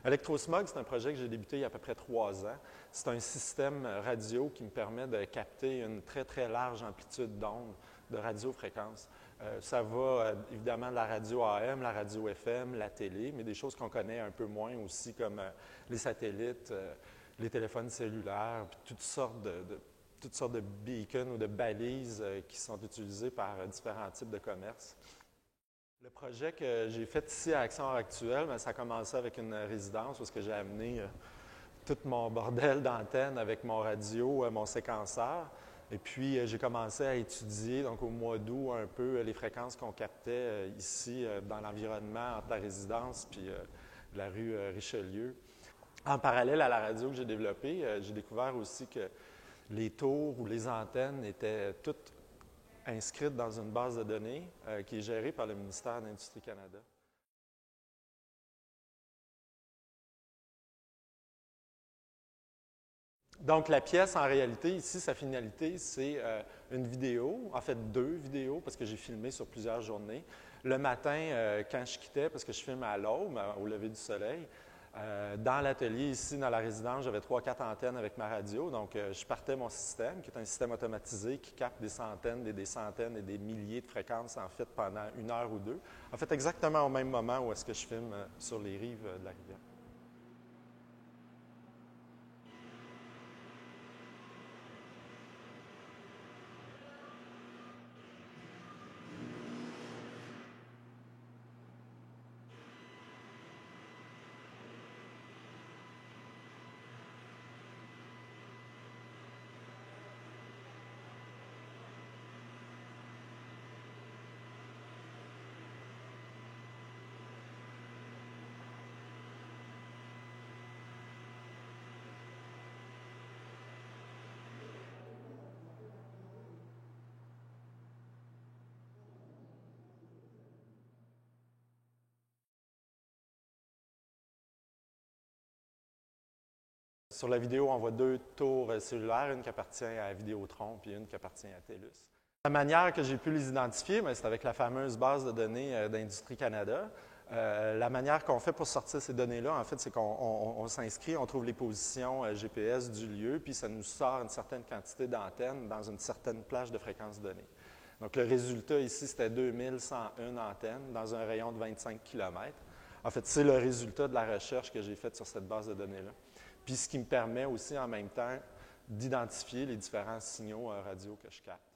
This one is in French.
ElectroSmog, c'est un projet que j'ai débuté il y a à peu près 3 ans. C'est un système radio qui me permet de capter une très, très large amplitude d'ondes de radiofréquences. Ça va évidemment de la radio AM, la radio FM, la télé, mais des choses qu'on connaît un peu moins aussi, comme les satellites, les téléphones cellulaires, puis toutes sortes de beacons ou de balises qui sont utilisées par différents types de commerces. Le projet que j'ai fait ici à Action Actuelle, ça a commencé avec une résidence où j'ai amené tout mon bordel d'antennes avec mon radio, mon séquenceur. Et puis, j'ai commencé à étudier, donc au mois d'août, un peu les fréquences qu'on captait ici dans l'environnement entre la résidence puis la rue Richelieu. En parallèle à la radio que j'ai développée, j'ai découvert aussi que les tours ou les antennes étaient toutes inscrites dans une base de données qui est gérée par le ministère de l'Industrie Canada. Donc, la pièce, en réalité, ici, sa finalité, c'est une vidéo, en fait 2 vidéos, parce que j'ai filmé sur plusieurs journées. Le matin, quand je quittais, parce que je filme à l'aube, au lever du soleil, dans l'atelier, ici, dans la résidence, j'avais 3-4 antennes avec ma radio. Donc, je partais mon système, qui est un système automatisé qui capte des centaines et des centaines et des milliers de fréquences, en fait, pendant 1 heure ou 2. En fait, exactement au même moment où est-ce que je filme sur les rives de la rivière. Sur la vidéo, on voit 2 tours cellulaires, une qui appartient à Vidéotron puis une qui appartient à TELUS. La manière que j'ai pu les identifier, c'est avec la fameuse base de données d'Industrie Canada. La manière qu'on fait pour sortir ces données-là, en fait, c'est qu'on s'inscrit, on trouve les positions GPS du lieu, puis ça nous sort une certaine quantité d'antennes dans une certaine plage de fréquences données. Donc, le résultat ici, c'était 2101 antennes dans un rayon de 25 km. En fait, c'est le résultat de la recherche que j'ai faite sur cette base de données-là. Puis ce qui me permet aussi en même temps d'identifier les différents signaux radio que je capte.